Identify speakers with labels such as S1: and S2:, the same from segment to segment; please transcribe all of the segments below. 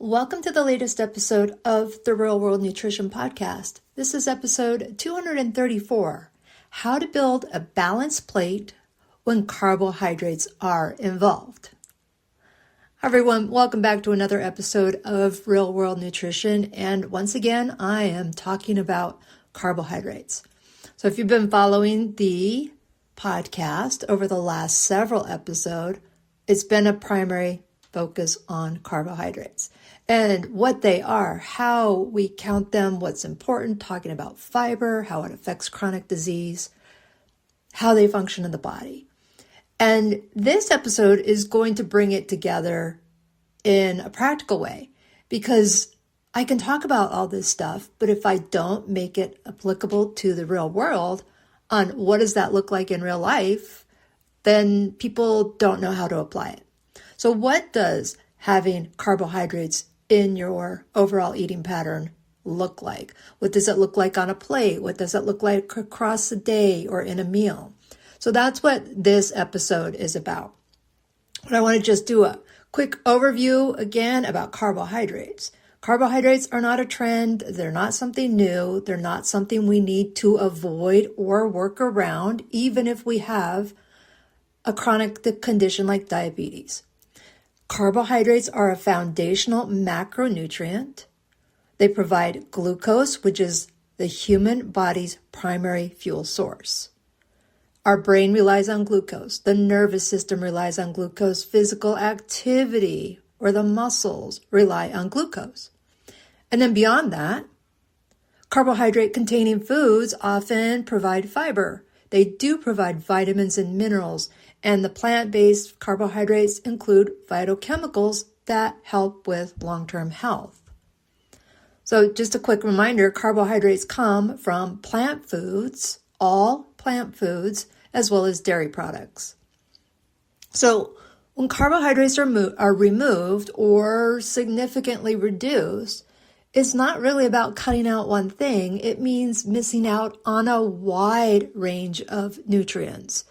S1: Welcome to the latest episode of the Real World Nutrition Podcast. This is episode 234, How to Build a Balanced Plate When Carbohydrates Are Involved. Hi everyone, welcome back to another episode of Real World Nutrition. And once again, I am talking about carbohydrates. So if you've been following the podcast over the last several episodes, it's been a primary focus on carbohydrates and what they are, how we count them, what's important, talking about fiber, how it affects chronic disease, how they function in the body. And this episode is going to bring it together in a practical way because I can talk about all this stuff, but if I don't make it applicable to the real world on what does that look like in real life, then people don't know how to apply it. So what does having carbohydrates in your overall eating pattern look like? What does it look like on a plate? What does it look like across the day or in a meal? So that's what this episode is about. But I want to just do a quick overview again about carbohydrates. Carbohydrates are not a trend. They're not something new. They're not something we need to avoid or work around, even if we have a chronic condition like diabetes. Carbohydrates are a foundational macronutrient. They provide glucose, which is the human body's primary fuel source. Our brain relies on glucose. The nervous system relies on glucose. Physical activity or the muscles rely on glucose. And then beyond that, carbohydrate-containing foods often provide fiber. They do provide vitamins and minerals, and the plant-based carbohydrates include phytochemicals that help with long-term health. So just a quick reminder, carbohydrates come from plant foods, all plant foods, as well as dairy products. So when carbohydrates are removed or significantly reduced, it's not really about cutting out one thing. It means missing out on a wide range of nutrients.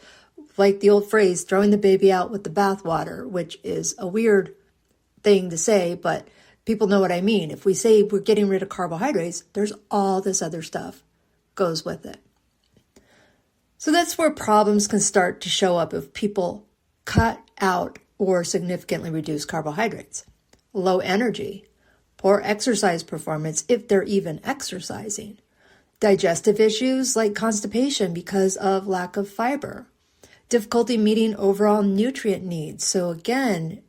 S1: Like the old phrase, throwing the baby out with the bathwater, which is a weird thing to say, but people know what I mean. If we say we're getting rid of carbohydrates, there's all this other stuff goes with it. So that's where problems can start to show up if people cut out or significantly reduce carbohydrates. Low energy, poor exercise performance if they're even exercising, digestive issues like constipation because of lack of fiber, difficulty meeting overall nutrient needs. So again,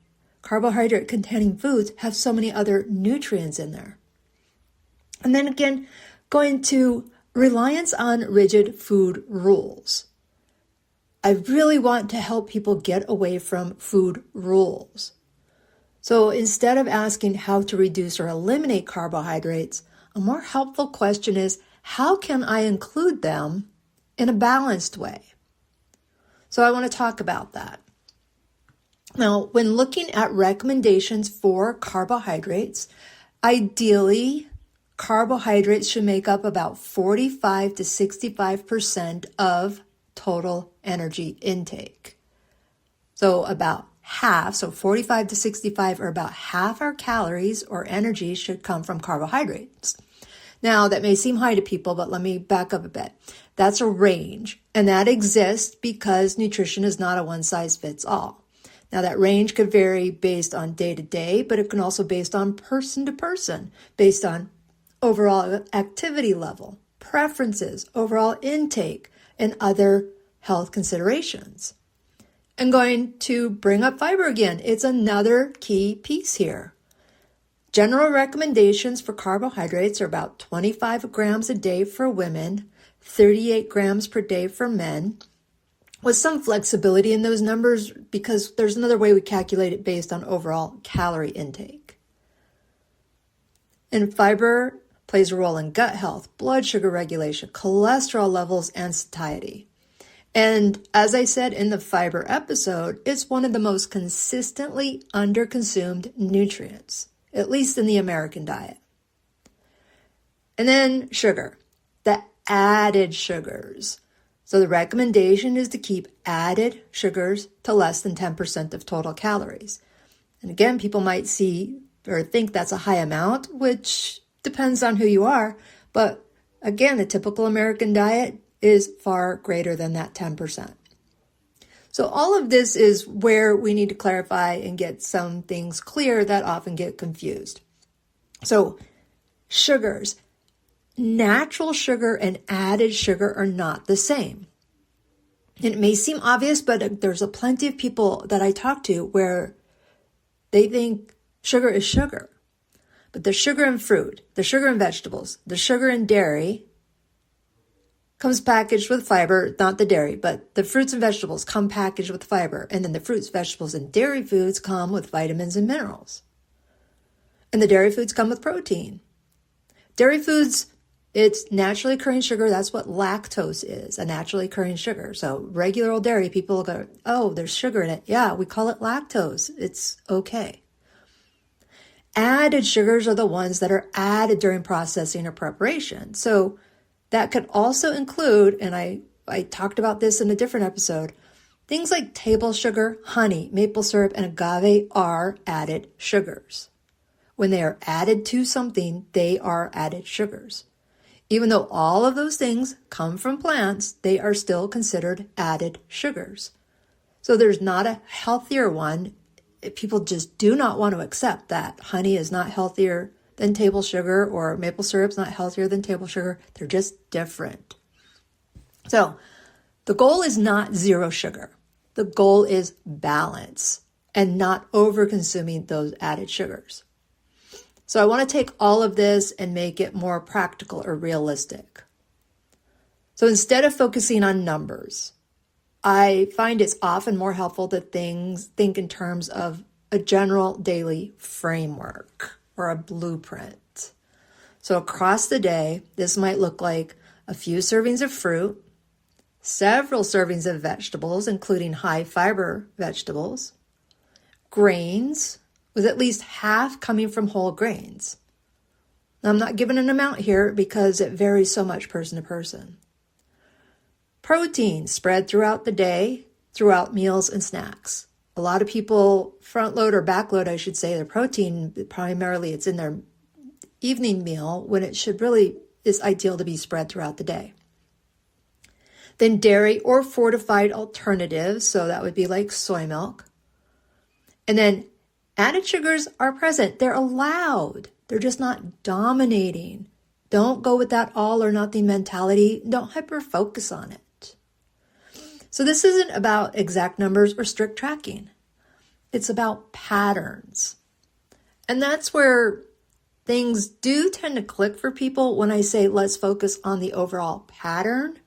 S1: carbohydrate-containing foods have so many other nutrients in there. And then again, going to reliance on rigid food rules. I really want to help people get away from food rules. So instead of asking how to reduce or eliminate carbohydrates, a more helpful question is, how can I include them in a balanced way? So I want to talk about that. Now, when looking at recommendations for carbohydrates, ideally, carbohydrates should make up about 45 to 65% of total energy intake. So about half, so 45 to 65 or about half our calories or energy should come from carbohydrates. Now, that may seem high to people, but let me back up a bit. That's a range, and that exists because nutrition is not a one-size-fits-all. Now, that range could vary based on day to day, but it can also based on person to person, based on overall activity level, preferences, overall intake, and other health considerations. I'm going to bring up fiber again. It's another key piece here. General recommendations for carbohydrates are about 25 grams a day for women, 38 grams per day for men, with some flexibility in those numbers because there's another way we calculate it based on overall calorie intake. And fiber plays a role in gut health, blood sugar regulation, cholesterol levels, and satiety. And as I said in the fiber episode, it's one of the most consistently underconsumed nutrients, at least in the American diet. And then sugar, the added sugars. So the recommendation is to keep added sugars to less than 10% of total calories. And again, people might see or think that's a high amount, which depends on who you are. But again, the typical American diet is far greater than that 10%. So all of this is where we need to clarify and get some things clear that often get confused. So sugars, natural sugar and added sugar are not the same. And it may seem obvious, but there's plenty of people that I talk to where they think sugar is sugar. But the sugar in fruit, the sugar in vegetables, the sugar in dairy comes packaged with fiber, not the dairy, but the fruits and vegetables come packaged with fiber. And then the fruits, vegetables, and dairy foods come with vitamins and minerals. And the dairy foods come with protein. Dairy foods, it's naturally occurring sugar. That's what lactose is, a naturally occurring sugar. So regular old dairy, people go, oh, there's sugar in it. Yeah, we call it lactose. It's okay. Added sugars are the ones that are added during processing or preparation. So that could also include, and I talked about this in a different episode, things like table sugar, honey, maple syrup, and agave are added sugars. When they are added to something, they are added sugars. Even though all of those things come from plants, they are still considered added sugars. So there's not a healthier one. People just do not want to accept that honey is not healthier than table sugar or maple syrup's not healthier than table sugar. They're just different. So the goal is not zero sugar. The goal is balance and not over-consuming those added sugars. So I want to take all of this and make it more practical or realistic. So instead of focusing on numbers, I find it's often more helpful to think in terms of a general daily framework or a blueprint. So across the day, this might look like a few servings of fruit, several servings of vegetables, including high fiber vegetables, grains, with at least half coming from whole grains. Now, I'm not giving an amount here because it varies so much person to person. Protein spread throughout the day, throughout meals and snacks. A lot of people front load or back load, I should say, their protein, primarily it's in their evening meal when it should really is ideal to be spread throughout the day. Then dairy or fortified alternatives, so that would be like soy milk. And then added sugars are present. They're allowed. They're just not dominating. Don't go with that all or nothing mentality. Don't hyper-focus on it. So this isn't about exact numbers or strict tracking. It's about patterns. And that's where things do tend to click for people when I say, let's focus on the overall pattern.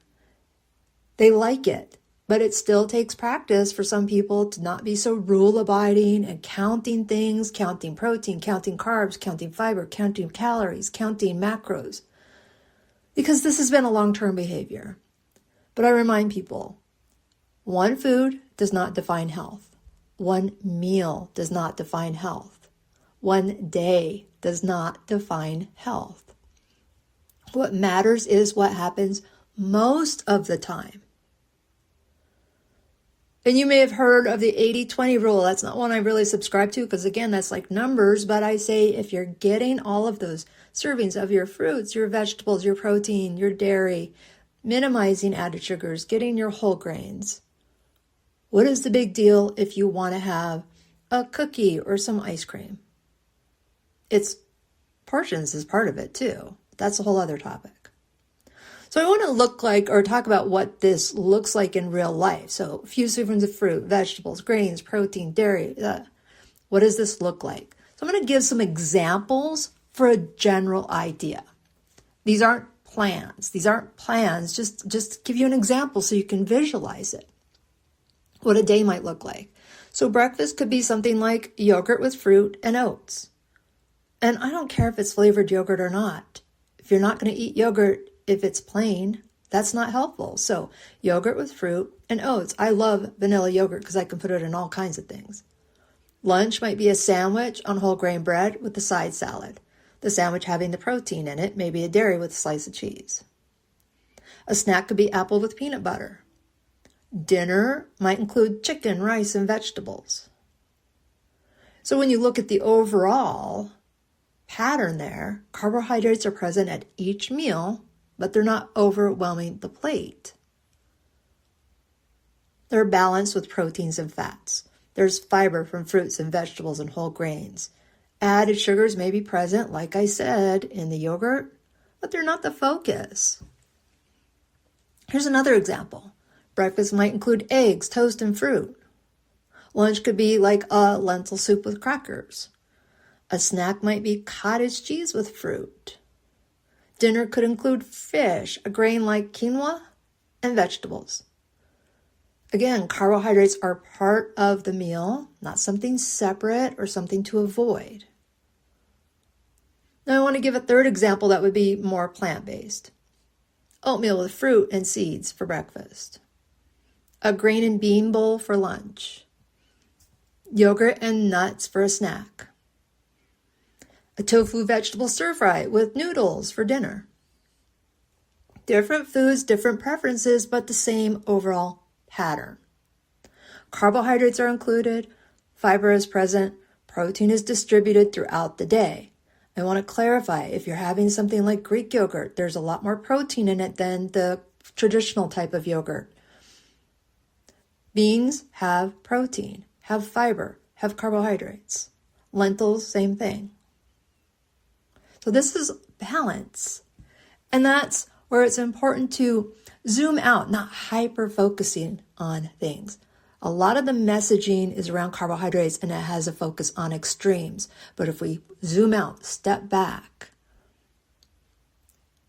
S1: They like it, but it still takes practice for some people to not be so rule-abiding and counting things, counting protein, counting carbs, counting fiber, counting calories, counting macros, because this has been a long-term behavior. But I remind people, one food does not define health. One meal does not define health. One day does not define health. What matters is what happens most of the time. And you may have heard of the 80-20 rule. That's not one I really subscribe to because, again, that's like numbers. But I say if you're getting all of those servings of your fruits, your vegetables, your protein, your dairy, minimizing added sugars, getting your whole grains, what is the big deal if you want to have a cookie or some ice cream? It's portions is part of it too. That's a whole other topic. So I want to talk about what this looks like in real life. So a few servings of fruit, vegetables, grains, protein, dairy. What does this look like? So I'm going to give some examples for a general idea. These aren't plans. Just give you an example so you can visualize it. What a day might look like. So breakfast could be something like yogurt with fruit and oats. And I don't care if it's flavored yogurt or not. If you're not going to eat yogurt, if it's plain, that's not helpful. So yogurt with fruit and oats. I love vanilla yogurt because I can put it in all kinds of things. Lunch might be a sandwich on whole grain bread with a side salad. The sandwich having the protein in it, maybe a dairy with a slice of cheese. A snack could be apple with peanut butter. Dinner might include chicken, rice, and vegetables. So when you look at the overall pattern there, carbohydrates are present at each meal, but they're not overwhelming the plate. They're balanced with proteins and fats. There's fiber from fruits and vegetables and whole grains. Added sugars may be present, like I said, in the yogurt, but they're not the focus. Here's another example. Breakfast might include eggs, toast, and fruit. Lunch could be like a lentil soup with crackers. A snack might be cottage cheese with fruit. Dinner could include fish, a grain like quinoa, and vegetables. Again, carbohydrates are part of the meal, not something separate or something to avoid. Now I want to give a third example that would be more plant-based. Oatmeal with fruit and seeds for breakfast. A grain and bean bowl for lunch. Yogurt and nuts for a snack. A tofu vegetable stir-fry with noodles for dinner. Different foods, different preferences, but the same overall pattern. Carbohydrates are included, fiber is present, protein is distributed throughout the day. I want to clarify, if you're having something like Greek yogurt, there's a lot more protein in it than the traditional type of yogurt. Beans have protein, have fiber, have carbohydrates. Lentils, same thing. So this is balance. And that's where it's important to zoom out, not hyper-focusing on things. A lot of the messaging is around carbohydrates and it has a focus on extremes. But if we zoom out, step back,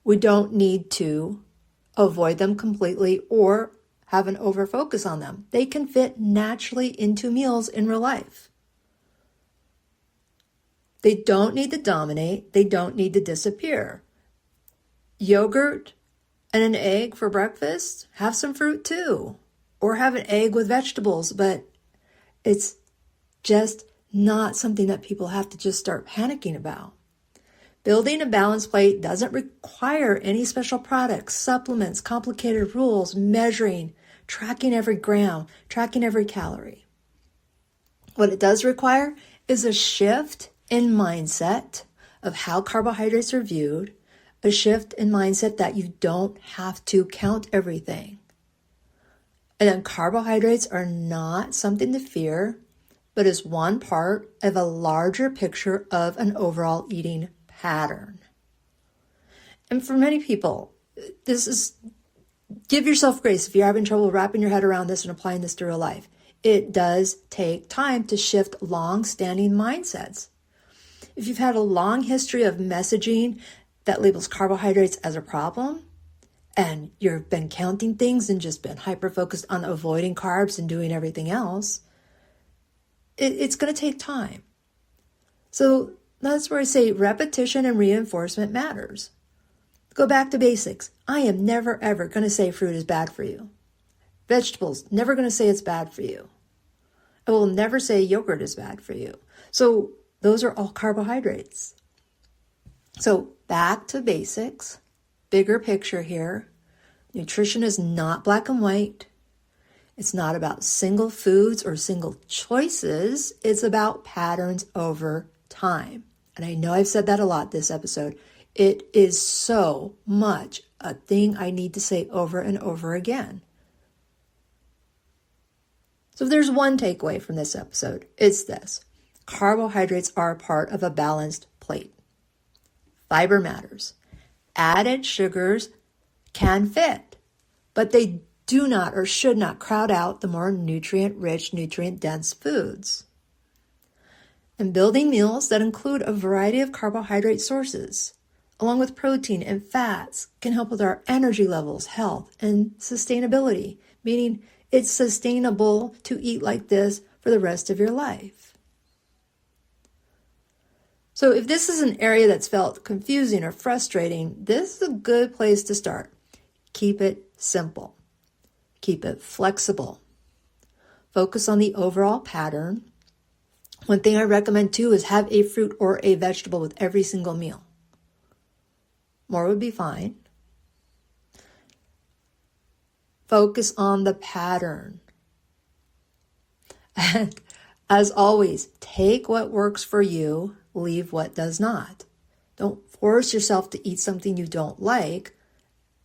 S1: we don't need to avoid them completely or have an over-focus on them. They can fit naturally into meals in real life. They don't need to dominate. They don't need to disappear. Yogurt and an egg for breakfast, have some fruit too. Or have an egg with vegetables, but it's just not something that people have to just start panicking about. Building a balanced plate doesn't require any special products, supplements, complicated rules, measuring, tracking every gram, tracking every calorie. What it does require is a shift in mindset of how carbohydrates are viewed, a shift in mindset that you don't have to count everything. And then carbohydrates are not something to fear, but is one part of a larger picture of an overall eating pattern. And for many people, give yourself grace if you're having trouble wrapping your head around this and applying this to real life. It does take time to shift long-standing mindsets. If you've had a long history of messaging that labels carbohydrates as a problem, and you've been counting things and just been hyper-focused on avoiding carbs and doing everything else, it's going to take time. So that's where I say repetition and reinforcement matters. Go back to basics. I am never, ever going to say fruit is bad for you. Vegetables, never going to say it's bad for you. I will never say yogurt is bad for you. So those are all carbohydrates. So back to basics. Bigger picture here. Nutrition is not black and white. It's not about single foods or single choices. It's about patterns over time. And I know I've said that a lot this episode. It is so much a thing I need to say over and over again. So if there's one takeaway from this episode, it's this. Carbohydrates are a part of a balanced plate. Fiber matters. Added sugars can fit, but they do not or should not crowd out the more nutrient-rich, nutrient-dense foods. And building meals that include a variety of carbohydrate sources, along with protein and fats, can help with our energy levels, health, and sustainability, meaning it's sustainable to eat like this for the rest of your life. So if this is an area that's felt confusing or frustrating, this is a good place to start. Keep it simple. Keep it flexible. Focus on the overall pattern. One thing I recommend too is have a fruit or a vegetable with every single meal. More would be fine. Focus on the pattern. And As always, take what works for you, leave what does not. Don't force yourself to eat something you don't like.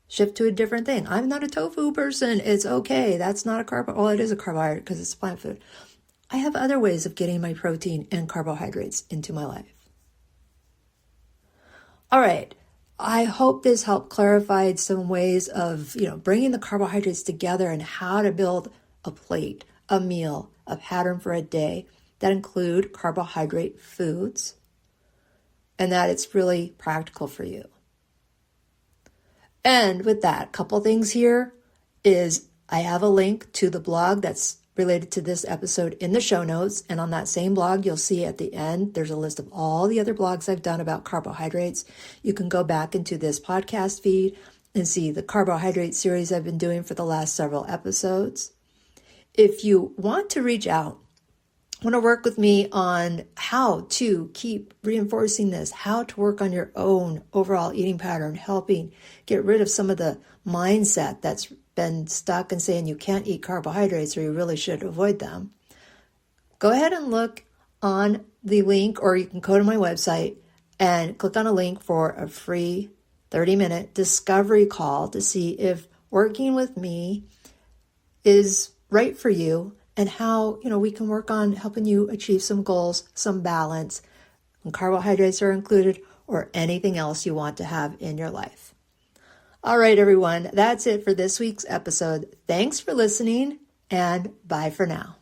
S1: Shift to a different thing. I'm not a tofu person. It's okay. That's not a carbohydrate. Well, it is a carbohydrate because it's plant food. I have other ways of getting my protein and carbohydrates into my life. All right. I hope this helped clarify some ways of, bringing the carbohydrates together and how to build a plate, a meal, a pattern for a day that include carbohydrate foods, and that it's really practical for you. And with that, a couple things here is I have a link to the blog that's related to this episode in the show notes. And on that same blog, you'll see at the end, there's a list of all the other blogs I've done about carbohydrates. You can go back into this podcast feed and see the carbohydrate series I've been doing for the last several episodes. If you want to reach out, want to work with me on how to keep reinforcing this, how to work on your own overall eating pattern, helping get rid of some of the mindset that's been stuck and saying you can't eat carbohydrates or you really should avoid them, go ahead and look on the link, or you can go to my website and click on a link for a free 30-minute discovery call to see if working with me is right for you and how, we can work on helping you achieve some goals, some balance, when carbohydrates are included, or anything else you want to have in your life. All right, everyone, that's it for this week's episode. Thanks for listening, and bye for now.